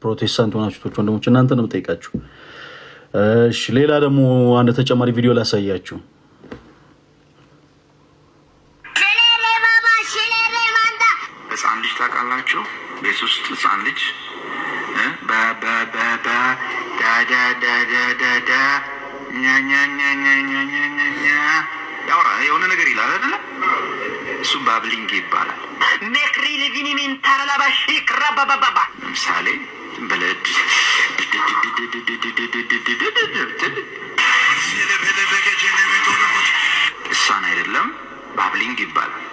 ፕሮቴስታንት ሆናችሁ ወንድሞች እናንተን የምጠይቃችሁ። እሺ ሌላ ደግሞ አንድ ተጨማሪ ቪዲዮ ላሳያችሁ። ህፃን ልጅ ታውቃላችሁ? ቤት ውስጥ ህፃን ልጅ ያውራ የሆነ ነገር ይላል አይደለ? እሱ ባብሊንግ ይባላል። ሜክሪ ለቪኒሚን ታረላባሽ ክራባባባ ለምሳሌ በለድ እሷን አይደለም ባብሊንግ ይባላል።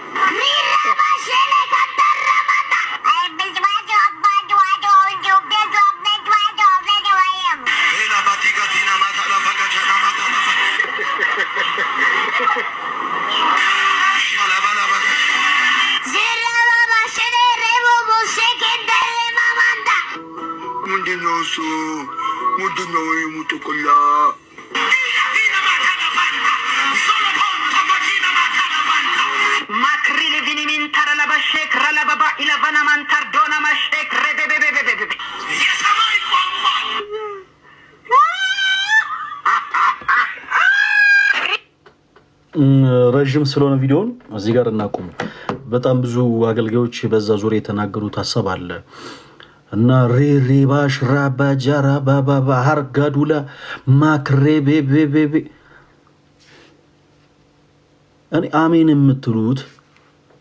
ረጅም ስለሆነ ቪዲዮን እዚህ ጋር እናቁም። በጣም ብዙ አገልጋዮች በዛ ዙሪያ የተናገሩት ሐሳብ አለ እና ሬሬባሽ ራባጃራ ባባባ ሃርጋዱላ ማክሬቤቤቤ እኔ አሜን የምትሉት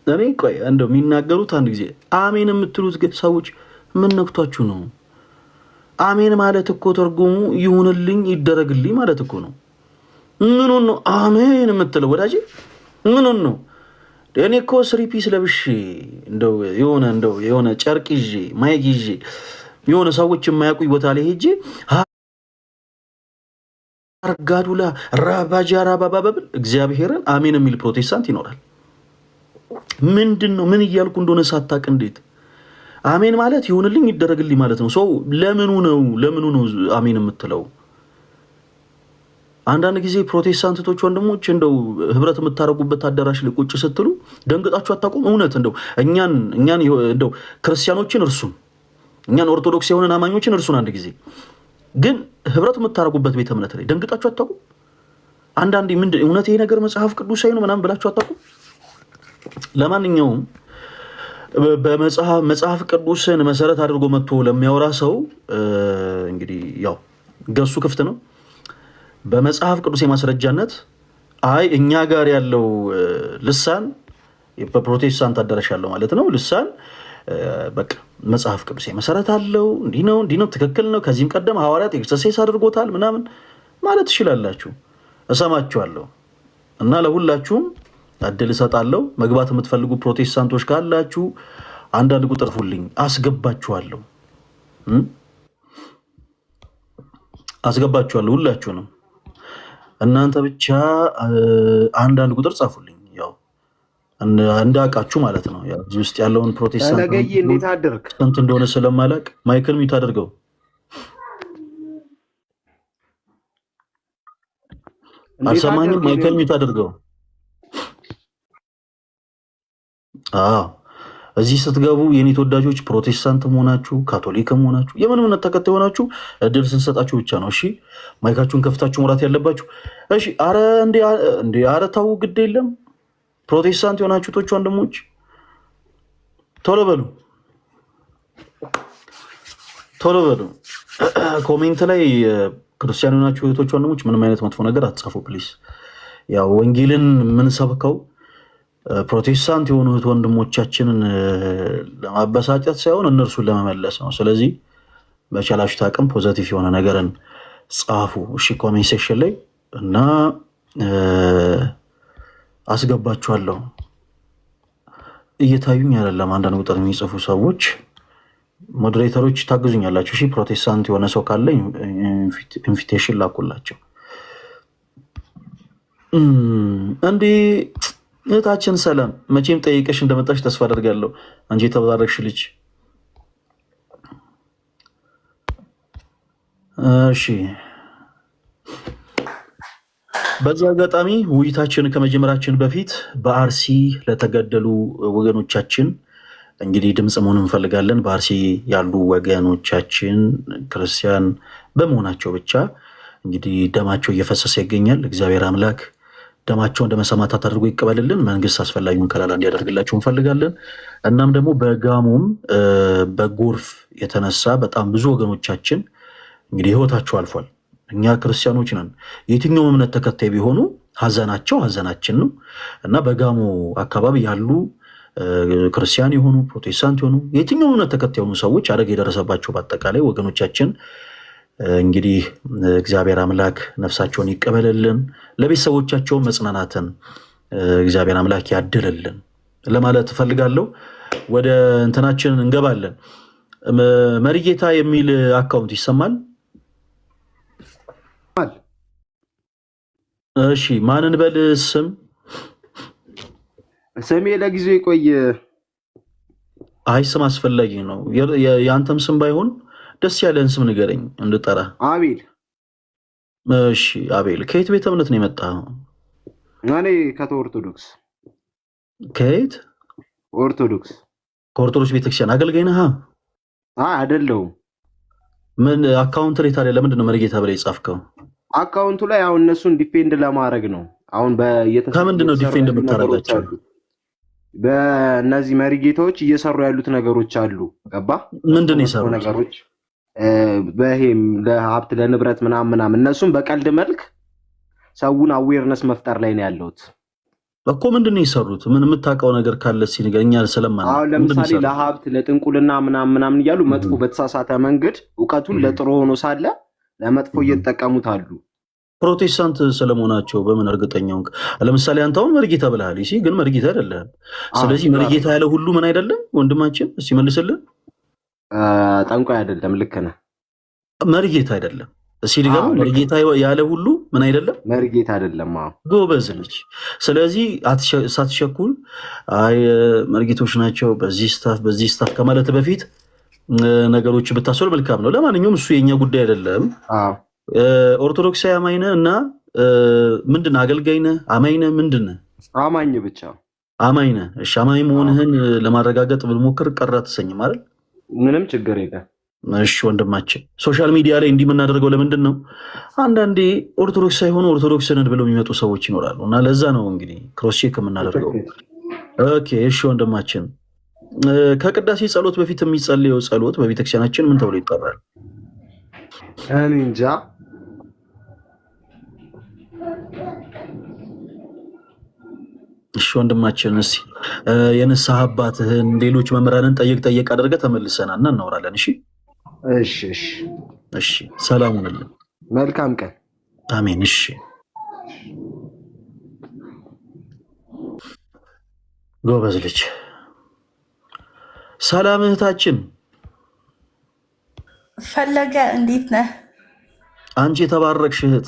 እኔ ቆይ እንደው የሚናገሩት አንድ ጊዜ አሜን የምትሉት ሰዎች ምን ነክቷችሁ ነው? አሜን ማለት እኮ ትርጉሙ ይሁንልኝ ይደረግልኝ ማለት እኮ ነው። ምኑን ነው አሜን የምትለው ወዳጄ? ምኑን ነው? እኔ እኮ ስሪ ፒስ ለብሼ እንደው የሆነ ጨርቅ ይዤ ማይክ ይዤ የሆነ ሰዎች የማያውቁኝ ቦታ ላይ ሄጄ አርጋዱላ ራባጃራ ባባብል እግዚአብሔርን አሜን የሚል ፕሮቴስታንት ይኖራል። ምንድን ነው ምን እያልኩ እንደሆነ ሳታቅ እንዴት አሜን ማለት ይሁንልኝ ይደረግልኝ ማለት ነው? ሰው ለምኑ ነው አሜን የምትለው? አንዳንድ ጊዜ ፕሮቴስታንቶች ወንድሞች እንደው ህብረት የምታረጉበት አዳራሽ ላይ ቁጭ ስትሉ ደንግጣችሁ አታውቁም? እውነት እንደው እኛን እንደው ክርስቲያኖችን እርሱን እኛን ኦርቶዶክስ የሆነን አማኞችን እርሱን አንድ ጊዜ ግን ህብረት የምታረጉበት ቤተ እምነት ላይ ደንግጣችሁ አታውቁም? አንዳንዴ ምንድን እውነት ይሄ ነገር መጽሐፍ ቅዱሳዊ ነው ምናምን ብላችሁ አታውቁም? ለማንኛውም በመጽሐፍ ቅዱስን መሰረት አድርጎ መጥቶ ለሚያወራ ሰው እንግዲህ ያው ገሱ ክፍት ነው። በመጽሐፍ ቅዱስ የማስረጃነት አይ እኛ ጋር ያለው ልሳን በፕሮቴስታንት አዳራሽ ያለው ማለት ነው ልሳን በቃ መጽሐፍ ቅዱስ መሰረት አለው እንዲህ ነው ትክክል ነው ከዚህም ቀደም ሐዋርያት ኤክሰርሳይዝ አድርጎታል ምናምን ማለት ትችላላችሁ። እሰማችኋለሁ እና ለሁላችሁም እድል እሰጣለሁ። መግባት የምትፈልጉ ፕሮቴስታንቶች ካላችሁ አንዳንድ ቁጥር ሁልኝ አስገባችኋለሁ ሁላችሁንም እናንተ ብቻ አንዳንድ ቁጥር ጻፉልኝ ያው እንዳቃችሁ ማለት ነው። ያው እዚህ ውስጥ ያለውን ፕሮቴስታንት ነገይ እንዴት አደርክ ስንት እንደሆነ ስለማላቅ ማይክል ሚት አድርገው አልሰማኝም። ማይክል ሚት አድርገው እዚህ ስትገቡ የኔ ተወዳጆች ፕሮቴስታንትም ሆናችሁ ካቶሊክም ሆናችሁ የምን እምነት ተከታይ ሆናችሁ እድል ስንሰጣችሁ ብቻ ነው እሺ ማይካችሁን ከፍታችሁ መውራት ያለባችሁ። እሺ አረ ተው ግድ የለም ፕሮቴስታንት የሆናችሁ ቶች ወንድሞች ቶሎ በሉ ኮሜንት ላይ ክርስቲያን የሆናችሁ ቶች ወንድሞች ምንም አይነት መጥፎ ነገር አትጻፉ ፕሊዝ። ያው ወንጌልን ምን ሰብከው ፕሮቴስታንት የሆኑ ወንድሞቻችንን ለማበሳጨት ሳይሆን እነርሱን ለመመለስ ነው። ስለዚህ በቻላችሁት አቅም ፖዚቲቭ የሆነ ነገርን ጻፉ እሺ ኮሜንት ሴክሽን ላይ እና አስገባችኋለሁ። እየታዩኝ አይደለም አንዳንድ ቁጥር የሚጽፉ ሰዎች ሞዴሬተሮች ታግዙኛላችሁ እሺ። ፕሮቴስታንት የሆነ ሰው ካለ ኢንቪቴሽን ላኩላቸው እንዴ። እህታችን ሰላም መቼም ጠይቀሽ እንደመጣሽ ተስፋ አደርጋለሁ። አንቺ የተባረክሽ ልጅ እሺ። በዚህ አጋጣሚ ውይይታችን ከመጀመራችን በፊት በአርሲ ለተገደሉ ወገኖቻችን እንግዲህ ድምጽ መሆን እንፈልጋለን። በአርሲ ያሉ ወገኖቻችን ክርስቲያን በመሆናቸው ብቻ እንግዲህ ደማቸው እየፈሰሰ ይገኛል። እግዚአብሔር አምላክ ደማቸውን እንደ መሰማዕታት አድርጎ ይቀበልልን። መንግስት አስፈላጊውን ከለላ እንዲያደርግላቸው እንፈልጋለን። እናም ደግሞ በጋሞም በጎርፍ የተነሳ በጣም ብዙ ወገኖቻችን እንግዲህ ህይወታቸው አልፏል። እኛ ክርስቲያኖች ነን። የትኛውም እምነት ተከታይ ቢሆኑ ሀዘናቸው ሀዘናችን ነው እና በጋሞ አካባቢ ያሉ ክርስቲያን የሆኑ ፕሮቴስታንት የሆኑ የትኛውም እምነት ተከታይ የሆኑ ሰዎች አደጋ የደረሰባቸው በአጠቃላይ ወገኖቻችን እንግዲህ እግዚአብሔር አምላክ ነፍሳቸውን ይቀበልልን፣ ለቤተሰቦቻቸው መጽናናትን እግዚአብሔር አምላክ ያድልልን ለማለት እፈልጋለሁ። ወደ እንትናችን እንገባለን። መሪጌታ የሚል አካውንት ይሰማል? እሺ ማንን በል ስም? ስሜ ለጊዜው ይቆይ። አይ ስም አስፈላጊ ነው። የአንተም ስም ባይሆን ደስ ያለን ስም ንገረኝ እንድጠራ። አቤል። እሺ አቤል፣ ከየት ቤተ እምነት ነው የመጣው? እኔ ከኦርቶዶክስ። ከየት? ኦርቶዶክስ። ከኦርቶዶክስ ቤተክርስቲያን አገልጋይ ነህ? አይደለሁም። ምን አካውንት ላይ ታዲያ ለምንድን ነው መሪጌታ ብለህ የጻፍከው? አካውንቱ ላይ አሁን እነሱን ዲፌንድ ለማድረግ ነው። አሁን ከምንድን ነው ዲፌንድ የምታደርጋቸው? በእነዚህ መሪጌታዎች እየሰሩ ያሉት ነገሮች አሉ። ገባ? ምንድን ነው የሰሩት ነገሮች? በይሄም ለሀብት ለንብረት ምናምን እነሱም በቀልድ መልክ ሰውን አዌርነስ መፍጠር ላይ ነው ያለውት እኮ። ምንድን ነው የሰሩት? ምን የምታውቀው ነገር ካለ እስኪ ንገረኝ። ስለማን? አሁን ለምሳሌ ለሀብት ለጥንቁልና ምናምን እያሉ መጥፎ በተሳሳተ መንገድ እውቀቱን ለጥሩ ሆኖ ሳለ ለመጥፎ እየተጠቀሙት አሉ። ፕሮቴስታንት ስለመሆናቸው በምን እርግጠኛው? ለምሳሌ አንተ አሁን መሪጌታ ብለሃል፣ እሺ፣ ግን መሪጌታ አይደለም። ስለዚህ መሪጌታ ያለ ሁሉ ምን አይደለም? ወንድማችን እስኪ መልስልን። ጠንቋይ አይደለም። ልክ ነህ። መሪጌታ አይደለም። እስኪ ንገረው። መሪጌታ ያለ ሁሉ ምን አይደለም? መሪጌታ አይደለም። ጎበዝ ልጅ። ስለዚህ ሳትሸኩል አይ መሪጌቶች ናቸው በዚህ ስታፍ ከማለት በፊት ነገሮች ብታስወል መልካም ነው። ለማንኛውም እሱ የኛ ጉዳይ አይደለም። ኦርቶዶክሳዊ አማኝ ነህ እና ምንድን አገልጋይ ነህ? አማኝ ነህ? ምንድን ነህ? አማኝ ብቻ። አማኝ ነህ? እሺ፣ አማኝ መሆንህን ለማረጋገጥ ብንሞክር ቀረ አትሰኝም አይደል? ምንም ችግር የለም። እሺ ወንድማችን፣ ሶሻል ሚዲያ ላይ እንዲህ የምናደርገው ለምንድን ነው? አንዳንዴ ኦርቶዶክስ ሳይሆኑ ኦርቶዶክስ ነን ብለው የሚመጡ ሰዎች ይኖራሉ እና ለዛ ነው እንግዲህ ክሮስ ቼክ የምናደርገው። ኦኬ፣ እሺ ወንድማችን፣ ከቅዳሴ ጸሎት በፊት የሚጸልየው ጸሎት በቤተክርስቲያናችን ምን ተብሎ ይጠራል? እኔ እንጃ። እሺ ወንድማችን፣ እስኪ የንስሐ አባትህን ሌሎች መምህራንን ጠየቅ አድርገህ ተመልሰናል እና እናወራለን። እሺ እሺ። ሰላም ሁንልን። መልካም ቀን። አሜን። እሺ ጎበዝ ልጅ። ሰላም እህታችን ፈለገ፣ እንዴት ነህ? አንቺ የተባረክሽ እህት።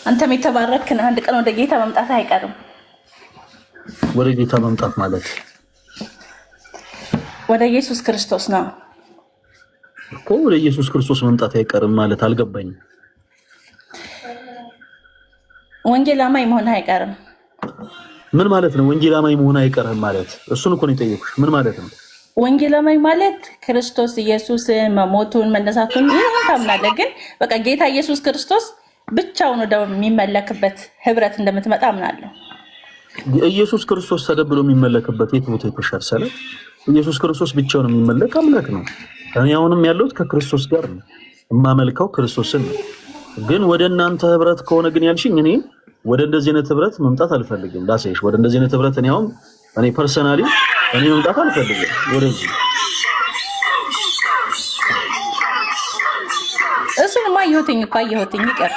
አንተም የተባረክ ነህ። አንድ ቀን ወደ ጌታ መምጣት አይቀርም። ወደ ጌታ መምጣት ማለት ወደ ኢየሱስ ክርስቶስ ነው እኮ። ወደ ኢየሱስ ክርስቶስ መምጣት አይቀርም ማለት አልገባኝም። ወንጌል አማኝ መሆን አይቀርም። ምን ማለት ነው? ወንጌል አማኝ መሆን አይቀርም ማለት? እሱን እኮ ነው የጠየኩሽ። ምን ማለት ነው? ወንጌል አማኝ ማለት ክርስቶስ ኢየሱስን መሞቱን መነሳቱን ይህን ታምናለህ። ግን በቃ ጌታ ኢየሱስ ክርስቶስ ብቻውን ወደሚመለክበት ህብረት እንደምትመጣ አምናለሁ። ኢየሱስ ክርስቶስ ተደብሎ የሚመለክበት የት ቦታ የተሻሰለ? ኢየሱስ ክርስቶስ ብቻውን የሚመለክ አምላክ ነው። እኔ አሁንም ያለሁት ከክርስቶስ ጋር ነው፣ የማመልከው ክርስቶስን ነው። ግን ወደ እናንተ ህብረት ከሆነ ግን ያልሽኝ፣ እኔ ወደ እንደዚህ አይነት ህብረት መምጣት አልፈልግም። ዳሴሽ ወደ እንደዚህ አይነት ህብረት እኔ ፐርሰናሊ መምጣት አልፈልግም ወደዚህ። እሱንማ አየሁትኝ ይቀር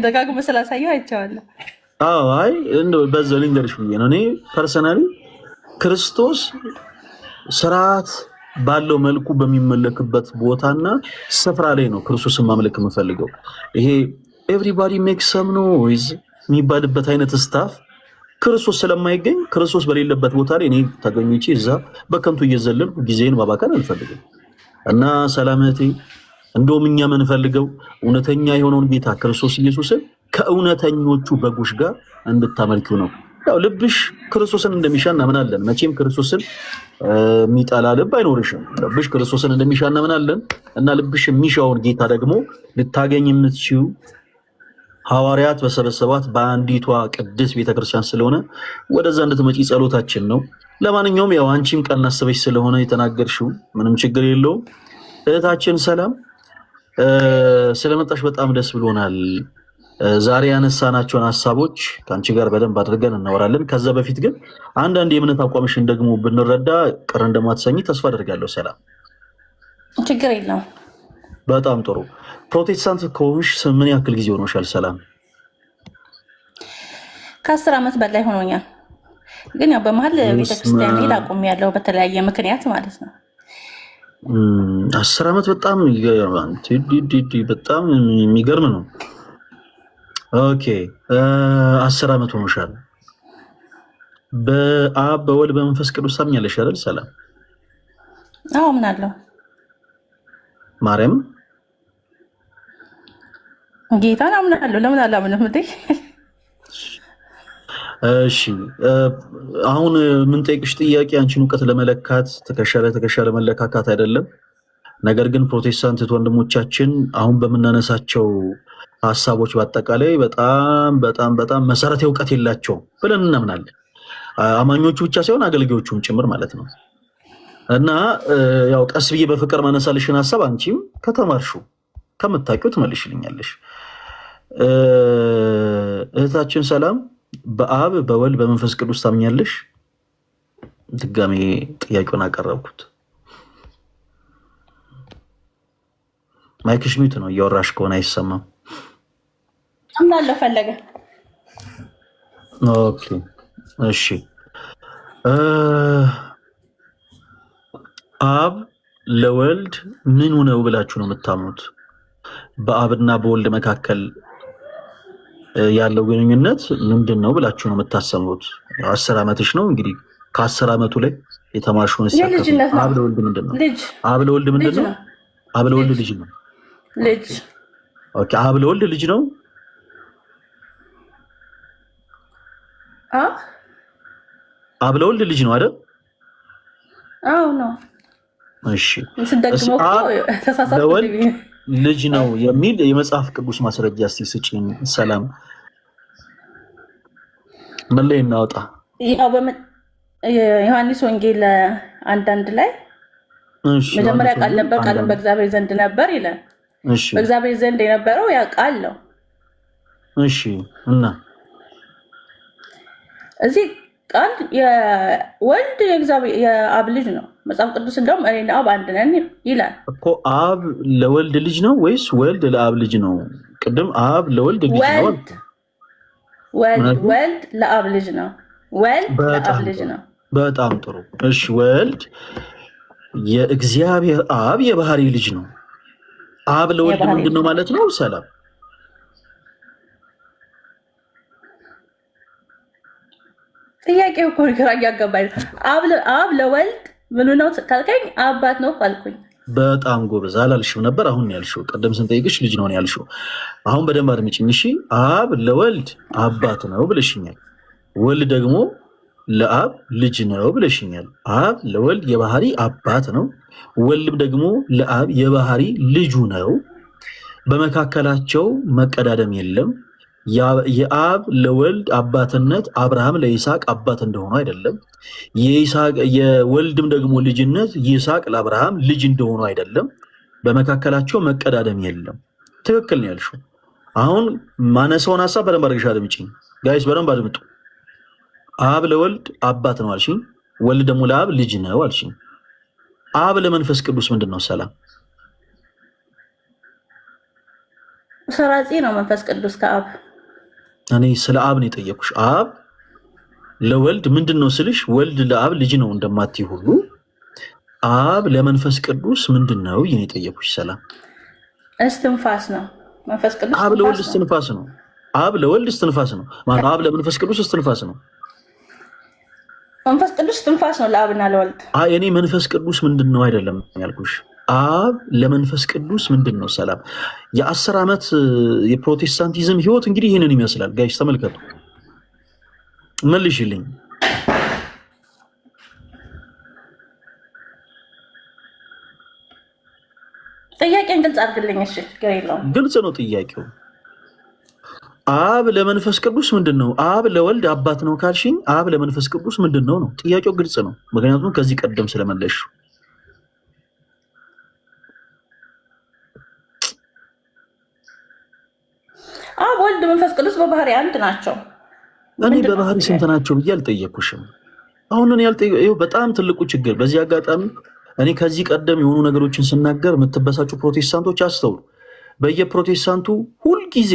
ደጋግመህ ስላሳየሁ አይቼዋለሁ። አይ እንደው በዛው ልንገርሽ ብዬ ነው። እኔ ፐርሰናሊ ክርስቶስ ስርዓት ባለው መልኩ በሚመለክበት ቦታና ስፍራ ላይ ነው ክርስቶስን ማምለክ የምፈልገው። ይሄ ኤቭሪባዲ ሜክ ሰም ኖይዝ የሚባልበት አይነት ስታፍ ክርስቶስ ስለማይገኝ ክርስቶስ በሌለበት ቦታ ላይ እኔ ተገኝቼ እዛ በከንቱ እየዘለልኩ ጊዜን ማባከን አልፈልግም። እና ሰላምቴ፣ እንደውም እኛ የምንፈልገው እውነተኛ የሆነውን ጌታ ክርስቶስ ኢየሱስን ከእውነተኞቹ በጎች ጋር እንድታመልኩ ነው። ያው ልብሽ ክርስቶስን እንደሚሻ እናምናለን። መቼም ክርስቶስን የሚጠላ ልብ አይኖርሽም። ልብሽ ክርስቶስን እንደሚሻ እናምናለን እና ልብሽ የሚሻውን ጌታ ደግሞ ልታገኝ የምትችይው ሐዋርያት በሰበሰባት በአንዲቷ ቅድስት ቤተክርስቲያን ስለሆነ ወደዛ እንድትመጪ ጸሎታችን ነው። ለማንኛውም ያው አንቺም ቀን አስበሽ ስለሆነ የተናገርሽው ምንም ችግር የለውም። እህታችን ሰላም ስለመጣሽ በጣም ደስ ብሎናል። ዛሬ ያነሳናቸውን ሐሳቦች ከአንቺ ጋር በደንብ አድርገን እናወራለን። ከዛ በፊት ግን አንዳንድ የእምነት አቋምሽን ደግሞ ብንረዳ ቅር እንደማትሰኝ ተስፋ አደርጋለሁ። ሰላም ችግር የለውም። በጣም ጥሩ። ፕሮቴስታንት ከሆንሽ ምን ያክል ጊዜ ሆኖሻል? ሰላም ከ10 ዓመት በላይ ሆኖኛል። ግን ያው በመሀል ቤተክርስቲያን ሄድ አቁሜያለሁ በተለያየ ምክንያት ማለት ነው። 10 ዓመት በጣም በጣም የሚገርም ነው። ኦኬ 10 ዓመት ሆኖሻል። በአብ በወልድ በመንፈስ ቅዱስ ታምኛለሽ አይደል? ሰላም አዎ አምናለሁ። ማርያም ጌታን አምናለሁ። ለምን አላምንም እንዴ? እሺ አሁን ምን ጠይቅሽ ጥያቄ አንቺን እውቀት ለመለካት ትከሻ ለመለካካት አይደለም። ነገር ግን ፕሮቴስታንት ወንድሞቻችን አሁን በመናነሳቸው ሐሳቦች በአጠቃላይ በጣም በጣም በጣም መሰረታዊ እውቀት የላቸውም ብለን እናምናለን። አማኞቹ ብቻ ሳይሆን አገልጋዮቹም ጭምር ማለት ነው። እና ያው ቀስ ብዬ በፍቅር ማነሳልሽን ሐሳብ አንቺም ከተማርሽው ከምታውቂው ትመልሽልኛለሽ። እህታችን ሰላም በአብ በወልድ በመንፈስ ቅዱስ ታምኛለሽ? ድጋሜ ጥያቄውን አቀረብኩት። ማይክሽ ሚውት ነው፣ እያወራሽ ከሆነ አይሰማም። አምናለሁ ፈለገ። ኦኬ እሺ። አብ ለወልድ ምን ነው ብላችሁ ነው የምታምኑት? በአብና በወልድ መካከል ያለው ግንኙነት ምንድን ነው ብላችሁ ነው የምታሰሙት? 10 ዓመትሽ ነው እንግዲህ ከ10 ዓመቱ ላይ የተማርሽውን ሲያከፍ አብ ለወልድ ምንድን ነው? አብ ለወልድ ምንድን ነው? አብ ለወልድ ልጅ ነው። ልጅ ኦኬ። አብ ለወልድ ልጅ ነው። አብ ለወልድ ልጅ ነው አይደል? አዎ ነው። እሺ ተሳሳተ ልጅ ነው የሚል የመጽሐፍ ቅዱስ ማስረጃ እስቲ ስጪኝ። ሰላም ምን ላይ እናውጣ? ያው ዮሐንስ ወንጌል 1:1 ላይ መጀመሪያ ቃል ነበር፣ ቃልም በእግዚአብሔር ዘንድ ነበር ይላል። እሺ በእግዚአብሔር ዘንድ የነበረው ያ ቃል ነው። እሺ እና እዚህ ቃል የወልድ የአብ ልጅ ነው። መጽሐፍ ቅዱስ እንደውም እኔና አብ አንድ ነን ይላል እኮ። አብ ለወልድ ልጅ ነው ወይስ ወልድ ለአብ ልጅ ነው? ቅድም አብ ለወልድ ልጅ ነው። ወልድ ለአብ ልጅ ነው። ወልድ ለአብ ልጅ ነው። በጣም ጥሩ። እሺ ወልድ የእግዚአብሔር አብ የባህሪ ልጅ ነው። አብ ለወልድ ምንድን ነው ማለት ነው? ሰላም ጥያቄው እኮ ግራ እያጋባኝ ነው። አብ ለወልድ ምኑ ነው ካልከኝ አባት ነው አልኩኝ። በጣም ጎበዝ። አላልሽም ነበር? አሁን ያልሽው ቅድም ስንጠይቅሽ ልጅ ነው ያልሽው። አሁን በደንብ አድምጪኝ እሺ። አብ ለወልድ አባት ነው ብለሽኛል። ወልድ ደግሞ ለአብ ልጅ ነው ብለሽኛል። አብ ለወልድ የባህሪ አባት ነው፣ ወልድም ደግሞ ለአብ የባህሪ ልጁ ነው። በመካከላቸው መቀዳደም የለም። የአብ ለወልድ አባትነት አብርሃም ለይስሐቅ አባት እንደሆኑ አይደለም። የወልድም ደግሞ ልጅነት ይስሐቅ ለአብርሃም ልጅ እንደሆኑ አይደለም። በመካከላቸው መቀዳደም የለም። ትክክል ነው ያልሽው። አሁን ማነሳውን ሐሳብ በደንብ አድርገሽ አድምጪኝ ጋይስ፣ በደንብ አድምጡ። አብ ለወልድ አባት ነው አልሽኝ፣ ወልድ ደግሞ ለአብ ልጅ ነው አልሽኝ። አብ ለመንፈስ ቅዱስ ምንድን ነው? ሰላም ሰራጺ ነው መንፈስ ቅዱስ ከአብ። እኔ ስለ አብ ነው የጠየኩሽ። አብ ለወልድ ምንድን ነው ስልሽ ወልድ ለአብ ልጅ ነው እንደማትይ ሁሉ አብ ለመንፈስ ቅዱስ ምንድን ነው ይሄን የጠየኩሽ። ሰላም እስትንፋስ ነው መንፈስ ቅዱስ። አብ ለወልድ እስትንፋስ ነው። አብ ለወልድ እስትንፋስ ነው ማለት አብ ለመንፈስ ቅዱስ እስትንፋስ ነው። መንፈስ ቅዱስ እስትንፋስ ነው ለአብና ለወልድ። እኔ መንፈስ ቅዱስ ምንድን ነው አይደለም ያልኩሽ። አብ ለመንፈስ ቅዱስ ምንድን ነው? ሰላም የ10 ዓመት የፕሮቴስታንቲዝም ህይወት እንግዲህ ይህንን ይመስላል። ጋይስ ተመልከቱ። መልሽልኝ። ጥያቄን ግልጽ አድርግልኝ። እሺ ችግር የለውም። ግልጽ ነው ጥያቄው። አብ ለመንፈስ ቅዱስ ምንድን ነው? አብ ለወልድ አባት ነው ካልሽኝ አብ ለመንፈስ ቅዱስ ምንድን ነው ነው ጥያቄው። ግልጽ ነው፣ ምክንያቱም ከዚህ ቀደም ስለመለሽ። አብ ወልድ መንፈስ ቅዱስ በባህሪ አንድ ናቸው። እኔ በባህሪ ስንት ናቸው ብዬ አልጠየኩሽም። አሁን እኔ ያልጠየቁ በጣም ትልቁ ችግር በዚህ አጋጣሚ እኔ ከዚህ ቀደም የሆኑ ነገሮችን ስናገር የምትበሳጩ ፕሮቴስታንቶች አስተውሉ። በየፕሮቴስታንቱ ሁልጊዜ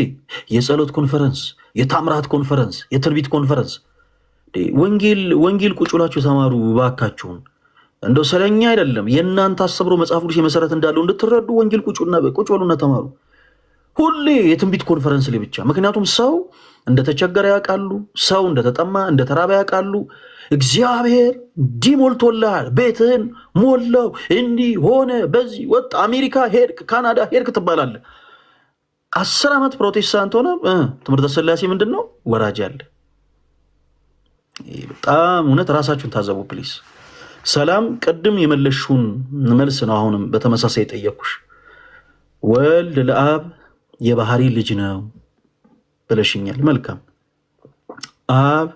የጸሎት ኮንፈረንስ፣ የታምራት ኮንፈረንስ፣ የትንቢት ኮንፈረንስ። ወንጌል ቁጭ ብላችሁ ተማሩ ባካችሁን። እንደው ስለኛ አይደለም የእናንተ አስተምሮ መጽሐፍ ቅዱስ የመሰረት እንዳለው እንድትረዱ ወንጌል ቁጭ በሉና ተማሩ። ሁሌ የትንቢት ኮንፈረንስ ላይ ብቻ። ምክንያቱም ሰው እንደተቸገረ ያውቃሉ፣ ሰው እንደተጠማ እንደተራበ ያውቃሉ። እግዚአብሔር እንዲህ ሞልቶልሃል፣ ቤትህን ሞላው፣ እንዲህ ሆነ፣ በዚህ ወጥ፣ አሜሪካ ሄድክ፣ ካናዳ ሄድክ ትባላለህ። 10 ዓመት ፕሮቴስታንት ሆነ ትምህርተ ሥላሴ ምንድን ነው ወራጅ ያለ። በጣም እውነት ራሳችሁን ታዘቡ ፕሊስ። ሰላም ቅድም የመለሹን መልስ ነው አሁንም በተመሳሳይ ጠየኩሽ። ወልድ ለአብ የባህሪ ልጅ ነው ብለሽኛል። መልካም። አብ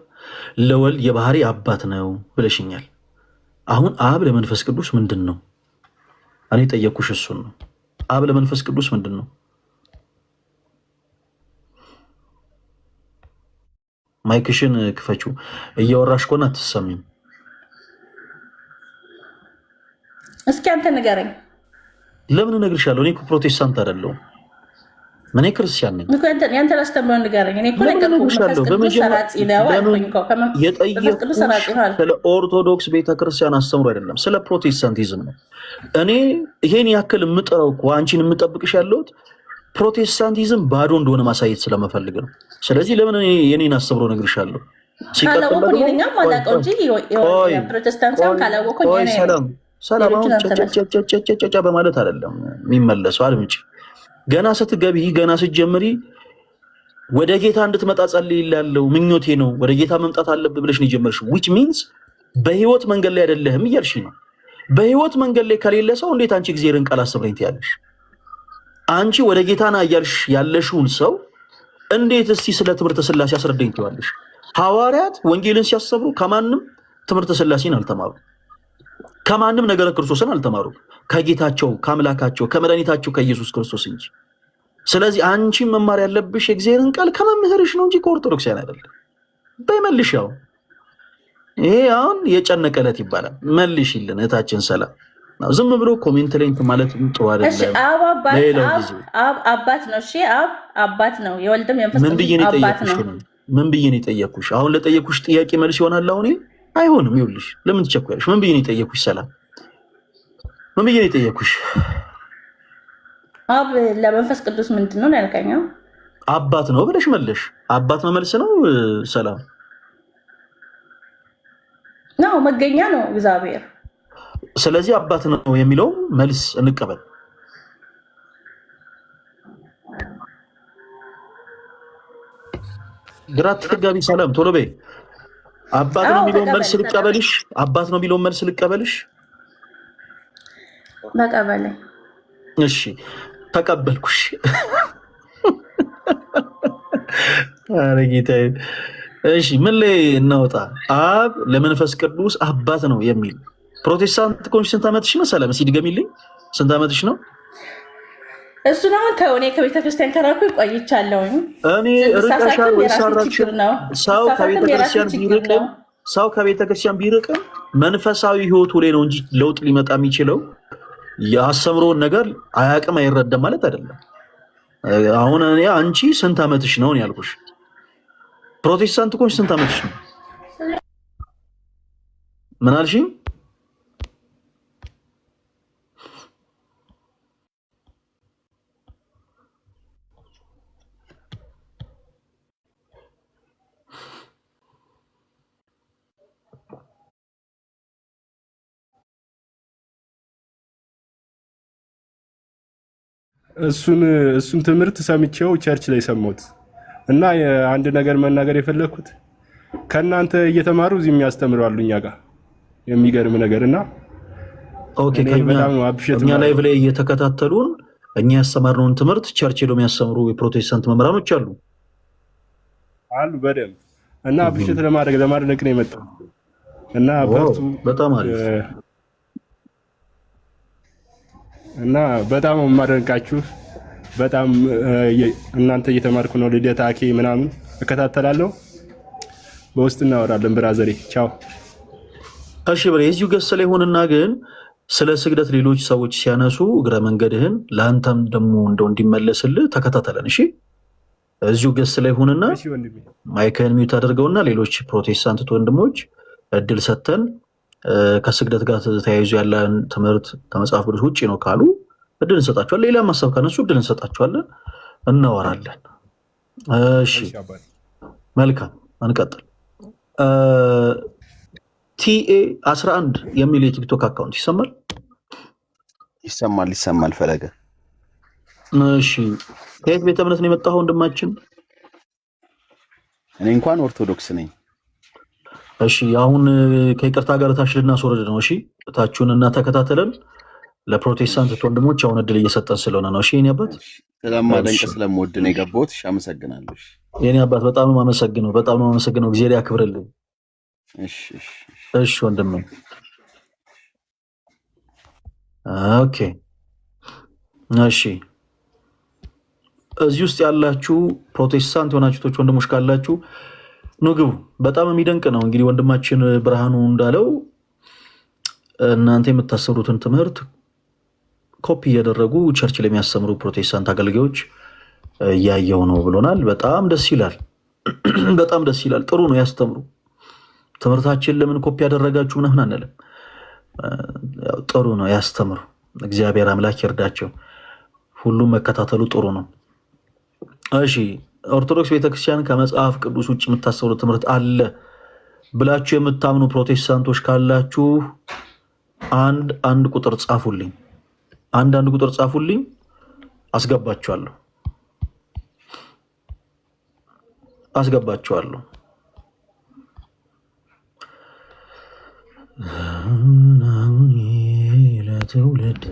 ለወልድ የባህሪ አባት ነው ብለሽኛል። አሁን አብ ለመንፈስ ቅዱስ ምንድን ነው? እኔ ጠየኩሽ እሱን ነው። አብ ለመንፈስ ቅዱስ ምንድን ነው? ማይክሽን ክፈችው። እያወራሽ ከሆነ አትሰሚም። እስኪ አንተ ንገረኝ። ለምን እነግርሻለሁ? እኔ እኮ ፕሮቴስታንት አይደለሁም። እኔ ክርስቲያን ነኝ። ያንተ ላስተምሮ ንገረኝ። እኔ እኮ ነገርኩህ። ስለ ኦርቶዶክስ ቤተክርስቲያን አስተምሮ አይደለም፣ ስለ ፕሮቴስታንቲዝም ነው። እኔ ይሄን ያክል የምጠራው እኮ አንቺን የምጠብቅሽ ያለሁት ፕሮቴስታንቲዝም ባዶ እንደሆነ ማሳየት ስለመፈልግ ነው። ስለዚህ ለምን የኔን አስተምሮ እነግርሻለሁ? ሰላም አሁን ጨጨጨጨጨጨ በማለት አይደለም የሚመለሰው። አልምጪ ገና ስትገቢ ገና ስትጀምሪ ወደ ጌታ እንድትመጣ ጸልይልሃለሁ ምኞቴ ነው፣ ወደ ጌታ መምጣት አለብህ ብለሽ ነው የጀመርሽው። which means በህይወት መንገድ ላይ አይደለህም እያልሽ ነው። በህይወት መንገድ ላይ ከሌለ ሰው እንዴት አንቺ እግዚአብሔርን ቃል አስተምረኝ ትያለሽ? አንቺ ወደ ጌታና እያልሽ ያለሽውን ሰው እንዴት እስቲ ስለ ትምህርተ ሥላሴ አስረዳኝ ትያለሽ? ሐዋርያት ወንጌልን ሲያስተምሩ ከማንም ትምህርተ ሥላሴን አልተማሩ፣ ከማንም ነገረ ክርስቶስን አልተማሩ፣ ከጌታቸው ከአምላካቸው ከመድኃኒታቸው ከኢየሱስ ክርስቶስ እንጂ። ስለዚህ አንቺ መማር ያለብሽ የእግዚአብሔርን ቃል ከመምህርሽ ነው እንጂ ከኦርቶዶክሳውያን አይደለም። በይመልሽ። ያው ይሄ አሁን የጨነቀለት ይባላል። መልሽልን እህታችን ሰላም። ዝም ብሎ ኮሜንት ላይ እንትን ማለት ጥሩ አይደለም። እሺ አብ አባት ነው። እሺ አብ አባት ነው። የወልድም የመንፈስ ቅዱስ አባት ነው። ምን ብዬ ነው የጠየኩሽ? አሁን ለጠየኩሽ ጥያቄ መልስ ይሆናል አሁን? አይሆንም። ይኸውልሽ ለምን ትቸኩያለሽ? ምን ብዬ ነው የጠየኩሽ? ሰላም ምን ብዬ ነው የጠየኩሽ? አብ ለመንፈስ ቅዱስ ምንድን ነው ያልከኝ? አባት ነው ብለሽ መለሽ። አባት ነው መልስ ነው። ሰላም ነው መገኛ ነው እግዚአብሔር። ስለዚህ አባት ነው የሚለው መልስ እንቀበል። ግራት ተጋቢ ሰላም ቶሎ በይ። አባት ነው የሚለው መልስ ልቀበልሽ? አባት ነው የሚለው መልስ ልቀበልሽ? ተቀበለኝ። እሺ ተቀበልኩሽ። አረ ጌታዬ። እሺ ምን ላይ እናውጣ? አብ ለመንፈስ ቅዱስ አባት ነው የሚል ፕሮቴስታንት ኮንሽ ስንት ዓመትሽ ነው? ሰላም እስኪ ድገሚልኝ። ስንት ዓመትሽ ነው? እሱን አሁን ከእኔ ከቤተክርስቲያን ከራኩ ቆይቻለሁኝ። እኔ ርቀሻል ወይ ሳራችሁ? ሰው ከቤተክርስቲያን ቢርቅም መንፈሳዊ ህይወቱ ላይ ነው እንጂ ለውጥ ሊመጣ የሚችለው የአስተምሮውን ነገር አያውቅም አይረዳም ማለት አይደለም። አሁን እኔ አንቺ ስንት ዓመትሽ ነው ያልኩሽ? ፕሮቴስታንት ኮንሽ ስንት ዓመትሽ ነው? ምን አልሽኝ? እሱን ትምህርት ሰምቼው ቸርች ላይ ሰማሁት እና አንድ ነገር መናገር የፈለግኩት ከእናንተ እየተማሩ እዚህ የሚያስተምሩ አሉ እኛ ጋር የሚገርም ነገርና ኦኬ እኛ ላይቭ ላይ እየተከታተሉን እኛ ያስተማርነውን ትምህርት ቸርች ሄደው የሚያስተምሩ የፕሮቴስታንት መምህራኖች አሉ በደንብ እና አብሽት ለማድረግ ነው የመጣው እና በርቱ በጣም አሪፍ እና በጣም ማደንቃችሁ በጣም እናንተ እየተማርኩ ነው ልደታ አኬ ምናምን እከታተላለሁ በውስጥ እናወራለን ብራዘሬ ቻው እሺ ብሬ እዚሁ ገስ ላይ ሆነና ግን ስለ ስግደት ሌሎች ሰዎች ሲያነሱ እግረ መንገድህን ለአንተም ደግሞ እንደው እንዲመለስልህ ተከታተለን እሺ እዚሁ ገስ ላይ ሆነና ማይክህን ሚውት አድርገውና ሌሎች ፕሮቴስታንት ወንድሞች እድል ሰተን ከስግደት ጋር ተያይዞ ያለን ትምህርት ከመጽሐፍ ቅዱስ ውጪ ነው ካሉ እድል እንሰጣቸዋለን ሌላ ማሰብ ካነሱ እድል እንሰጣቸዋለን እናወራለን እሺ መልካም እንቀጥል ቲኤ 11 የሚል የቲክቶክ አካውንት ይሰማል ፈለገ እሺ ከየት ቤተ እምነት ነው የመጣው ወንድማችን እኔ እንኳን ኦርቶዶክስ ነኝ እሺ አሁን ከይቅርታ ጋር ታች ልናስወርድ ነው እሺ ታችሁን እና ተከታተለን ለፕሮቴስታንት ወንድሞች አሁን እድል እየሰጠን ስለሆነ ነው እሺ የኔ አባት ስለማደንቅ ስለምወድ ነው የገባሁት እሺ አመሰግናለሁ የኔ አባት በጣም ነው የማመሰግነው እግዚአብሔር ያክብርልኝ እሺ ወንድሜ ኦኬ እሺ እዚህ ውስጥ ያላችሁ ፕሮቴስታንት የሆናችሁት ወንድሞች ካላችሁ ነው ግቡ በጣም የሚደንቅ ነው እንግዲህ ወንድማችን ብርሃኑ እንዳለው እናንተ የምታሰሩትን ትምህርት ኮፒ ያደረጉ ቸርች ላይ የሚያስተምሩ ፕሮቴስታንት አገልጋዮች ያያው ነው ብሎናል በጣም ደስ ይላል ጥሩ ነው ያስተምሩ ትምህርታችን ለምን ኮፒ ያደረጋችሁ ምናምን አንልም ጥሩ ነው ያስተምሩ እግዚአብሔር አምላክ ይርዳቸው ሁሉም መከታተሉ ጥሩ ነው እሺ ኦርቶዶክስ ቤተክርስቲያን ከመጽሐፍ ቅዱስ ውጭ የምታስተምሩ ትምህርት አለ ብላችሁ የምታምኑ ፕሮቴስታንቶች ካላችሁ አንድ ቁጥር ጻፉልኝ አንድ ቁጥር ጻፉልኝ አስገባችኋለሁ ለትውልድ